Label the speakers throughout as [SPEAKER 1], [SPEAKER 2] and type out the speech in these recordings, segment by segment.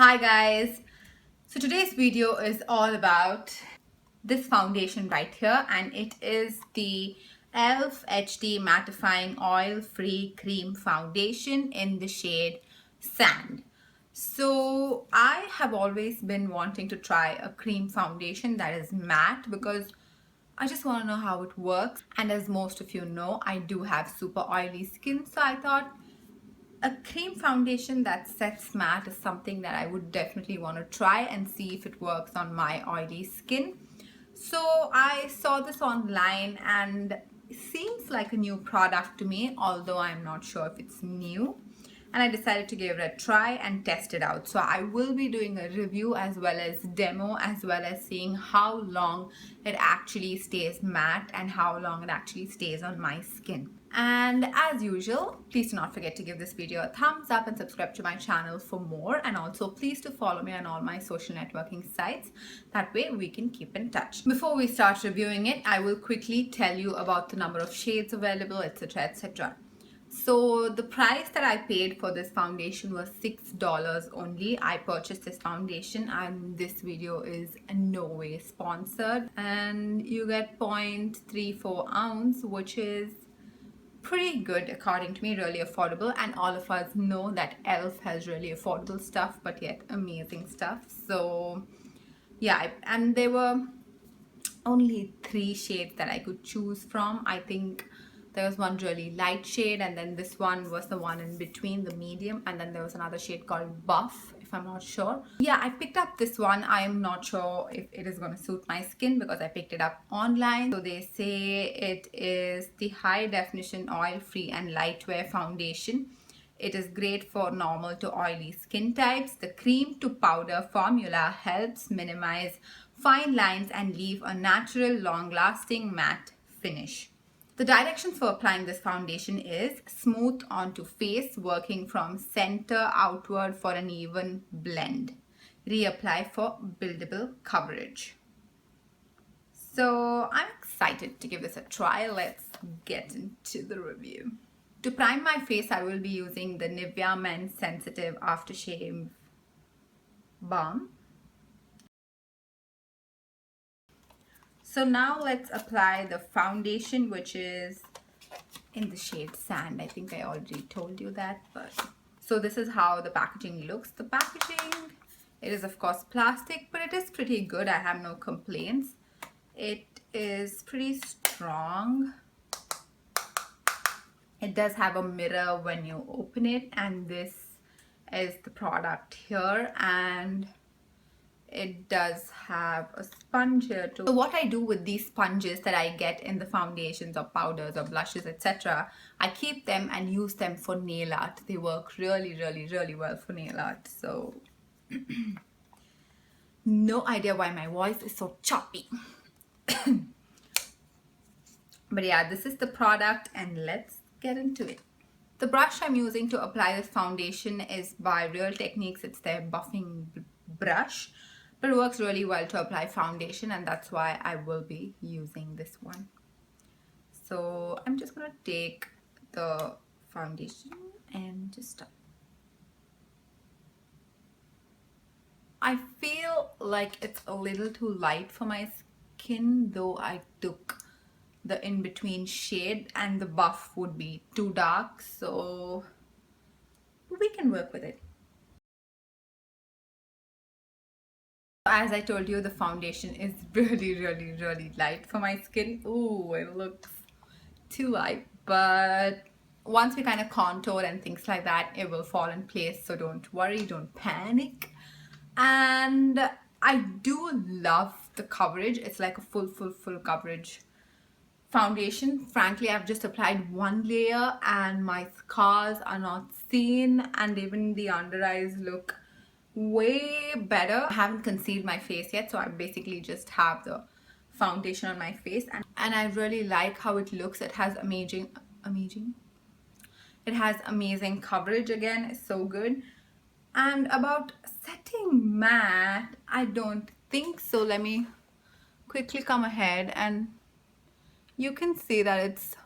[SPEAKER 1] Hi guys, so today's video is all about this foundation right here, and it is the E.L.F HD Mattifying Oil Free Cream Foundation in the shade Sand. So I have always been wanting to try a cream foundation that is matte because I just want to know how it works, and as most of you know, I do have super oily skin, so I thought a cream foundation that sets matte is something that I would definitely want to try and see if it works on my oily skin. So I saw this online and it seems like a new product to me, although I'm not sure if it's new. And I decided to give it a try and test it out. So I will be doing a review as well as demo, as well as seeing how long it actually stays matte and how long it actually stays on my skin. And as usual, please do not forget to give this video a thumbs up and subscribe to my channel for more. And also please do follow me on all my social networking sites. That way we can keep in touch. Before we start reviewing it, I will quickly tell you about the number of shades available, etc, etc. So the price that I paid for this foundation was $6 only. I purchased this foundation and this video is in no way sponsored. And you get 0.34 ounce, which is pretty good according to me, really affordable. And all of us know that E.L.F has really affordable stuff, but yet amazing stuff. So yeah, and there were only 3 shades that I could choose from. I think there was one really light shade, and then this one was the one in between, the medium, and then there was another shade called Buff, if I'm not sure. Yeah, I picked up this one. I'm not sure if it is going to suit my skin because I picked it up online. So they say it is the high definition oil free and lightwear foundation. It is great for normal to oily skin types. The cream to powder formula helps minimize fine lines and leave a natural, long-lasting matte finish. The directions for applying this foundation is smooth onto face, working from center outward for an even blend. Reapply for buildable coverage. So I'm excited to give this a try. Let's get into the review. To prime my face, I will be using the Nivea Men Sensitive Aftershave Balm. So now let's apply the foundation, which is in the shade Sand. I think I already told you that, but so this is how the packaging looks. The packaging, it is of course plastic, but it is pretty good. I have no complaints. It is pretty strong. It does have a mirror when you open it, and this is the product here, and it does have a sponge here too. So what I do with these sponges that I get in the foundations or powders or blushes, etc., I keep them and use them for nail art. They work really, really, really well for nail art. So no idea why my voice is so choppy. But yeah, this is the product and let's get into it. The brush I'm using to apply this foundation is by Real Techniques. It's their buffing brush, but it works really well to apply foundation, and that's why I will be using this one. So I'm just gonna take the foundation and just start. I feel like it's a little too light for my skin, though I took the in-between shade and the buff would be too dark, so we can work with it. As I told you, the foundation is really, really, really light for my skin. Ooh, it looks too light, but once we kind of contour and things like that, it will fall in place, so don't worry, don't panic. And I do love the coverage. It's like a full coverage foundation. Frankly, I've just applied one layer and my scars are not seen, and even the under eyes look way better. I haven't concealed my face yet, so I basically just have the foundation on my face, and I really like how it looks. It has amazing coverage. Again, it's so good. And about setting matte, I don't think so. Let me quickly come ahead and you can see that it's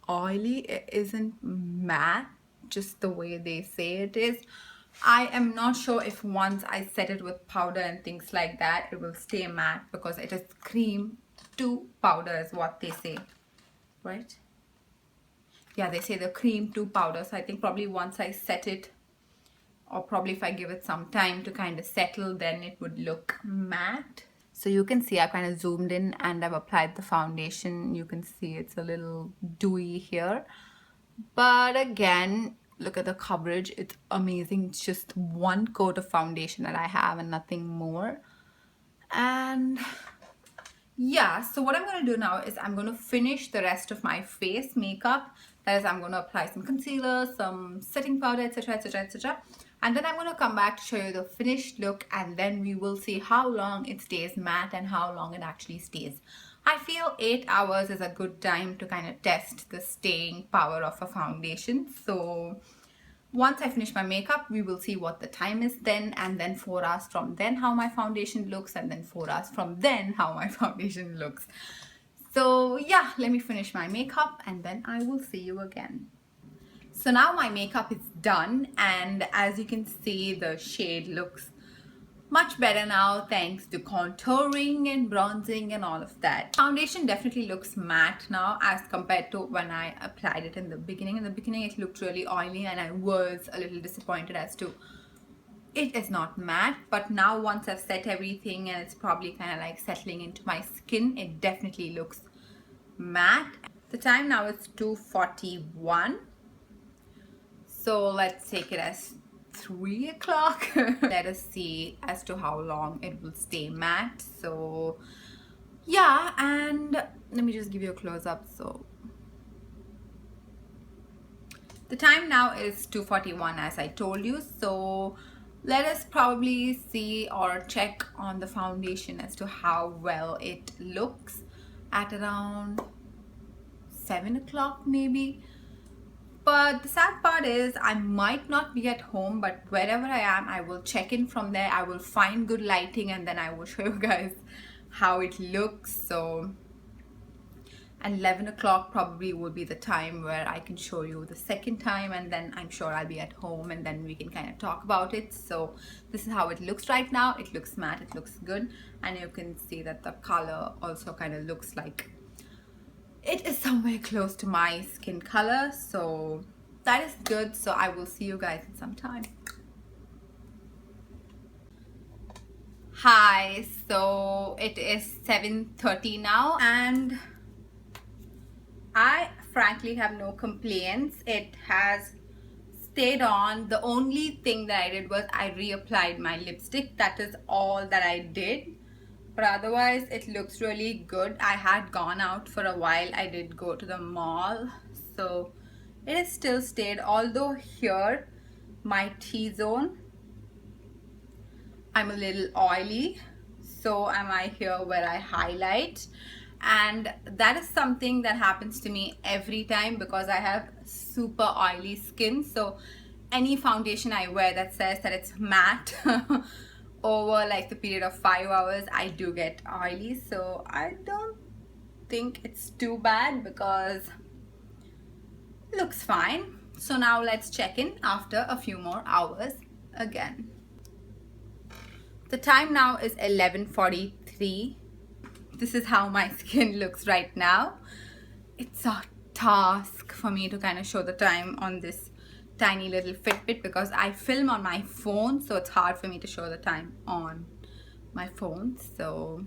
[SPEAKER 1] oily. It isn't matte just the way they say it is. I am not sure if once I set it with powder and things like that, it will stay matte because it is cream to powder is what they say, right? Yeah, they say the cream to powder. So I think probably once I set it, or probably if I give it some time to kind of settle, then it would look matte. So you can see I kind of zoomed in and I've applied the foundation. You can see it's a little dewy here. But again, look at the coverage. It's amazing. It's just one coat of foundation that I have and nothing more. And yeah, so what I'm going to do now is I'm going to finish the rest of my face makeup. That is, I'm going to apply some concealer, some setting powder, etc, etc, etc. And then I'm going to come back to show you the finished look, and then we will see how long it stays matte and how long it actually stays. I feel 8 hours is a good time to kind of test the staying power of a foundation. So once I finish my makeup, we will see what the time is then, and then 4 hours from then how my foundation looks, and then 4 hours from then how my foundation looks. So yeah, let me finish my makeup and then I will see you again. So now my makeup is done, and as you can see, the shade looks much better now thanks to contouring and bronzing and all of that. Foundation definitely looks matte now as compared to when I applied it in the beginning. In the beginning it looked really oily and I was a little disappointed as to it is not matte, but now once I've set everything and it's probably kind of like settling into my skin, it definitely looks matte. The time now is 2:41. So let's take it as 3 o'clock. Let us see as to how long it will stay matte. So yeah, and let me just give you a close-up. So the time now is 2:41 as I told you. So let us probably see or check on the foundation as to how well it looks at around 7 o'clock maybe. But the sad part is I might not be at home, but wherever I am, I will check in from there. I will find good lighting and then I will show you guys how it looks. So, and 11 o'clock probably will be the time where I can show you the second time, and then I'm sure I'll be at home and then we can kind of talk about it. So this is how it looks right now. It looks matte, it looks good, and you can see that the color also kind of looks like it is somewhere close to my skin color, so that is good. So I will see you guys in some time. Hi, so it is 7:30 now and I frankly have no complaints. It has stayed on. The only thing that I did was I reapplied my lipstick. That is all that I did. But otherwise it looks really good. I had gone out for a while. I did go to the mall, so it has still stayed, although here my T-zone, I'm a little oily, so am I here where I highlight, and that is something that happens to me every time because I have super oily skin. So any foundation I wear that says that it's matte over like the period of 5 hours, I do get oily. So I don't think it's too bad because it looks fine. So now let's check in after a few more hours again. The time now is 11:43. This is how my skin looks right now. It's a task for me to kind of show the time on this tiny little Fitbit because I film on my phone, so it's hard for me to show the time on my phone. So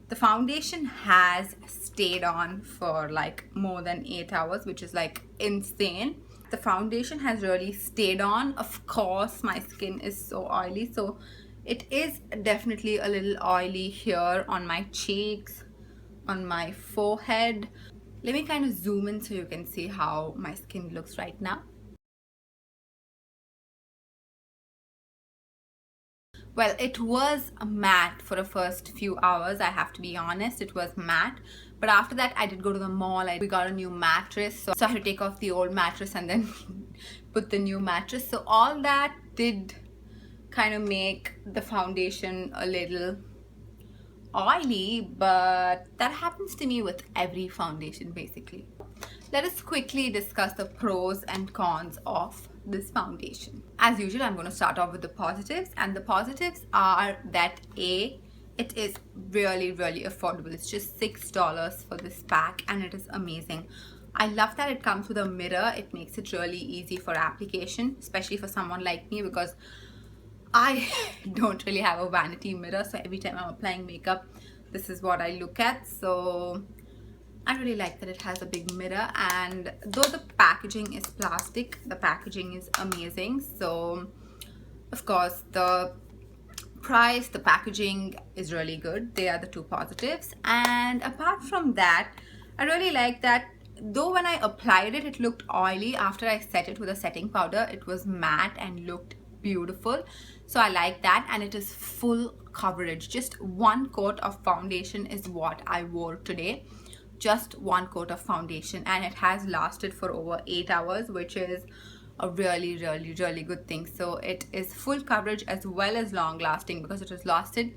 [SPEAKER 1] the foundation has stayed on for like more than 8 hours, which is like insane. The foundation has really stayed on. Of course my skin is so oily, so it is definitely a little oily here on my cheeks, on my forehead. Let me kind of zoom in so you can see how my skin looks right now. Well, it was matte for the first few hours, I have to be honest. It was matte, but after that I did go to the mall. We got a new mattress, so I had to take off the old mattress and then put the new mattress. So all that did kind of make the foundation a little oily, but that happens to me with every foundation basically. Let us quickly discuss the pros and cons of this foundation. As usual, I'm going to start off with the positives, and the positives are that it is really affordable. It's just $6 for this pack and it is amazing. I love that it comes with a mirror. It makes it really easy for application, especially for someone like me, because I don't really have a vanity mirror, so every time I'm applying makeup, this is what I look at. So I really like that it has a big mirror, and though the packaging is plastic, the packaging is amazing. So of course the price, the packaging is really good. They are the two positives. And apart from that, I really like that though when I applied it, it looked oily. After I set it with a setting powder, it was matte and looked beautiful. So I like that, and it is full coverage. Just one coat of foundation is what I wore today. Just one coat of foundation, and it has lasted for over 8 hours, which is a really good thing. So it is full coverage as well as long lasting, because it has lasted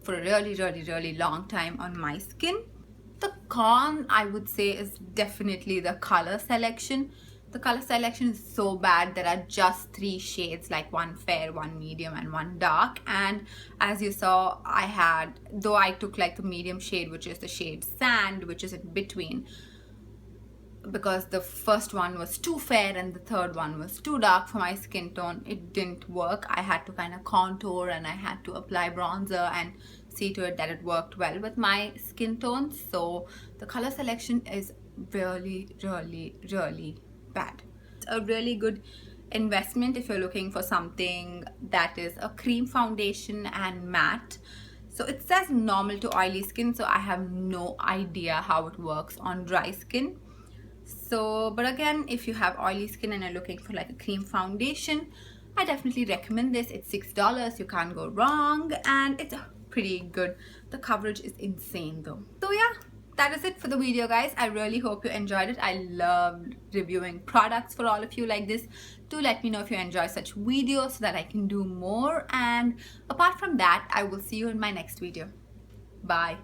[SPEAKER 1] for a really long time on my skin. The con, I would say, is definitely the color selection. The color selection is so bad. There are just 3 shades, like one fair, one medium, and one dark. And as you saw, though I took like the medium shade, which is the shade Sand, which is in between, because the first one was too fair and the third one was too dark for my skin tone, it didn't work. I had to kind of contour and I had to apply bronzer and see to it that it worked well with my skin tone. So the color selection is really bad. It's a really good investment if you're looking for something that is a cream foundation and matte. So it says normal to oily skin, so I have no idea how it works on dry skin. So, but again, if you have oily skin and you're looking for like a cream foundation, I definitely recommend this. It's $6, you can't go wrong, and it's pretty good. The coverage is insane though. So yeah, that is it for the video, guys. I really hope you enjoyed it. I loved reviewing products for all of you like this. Do let me know if you enjoy such videos so that I can do more. And apart from that, I will see you in my next video. Bye.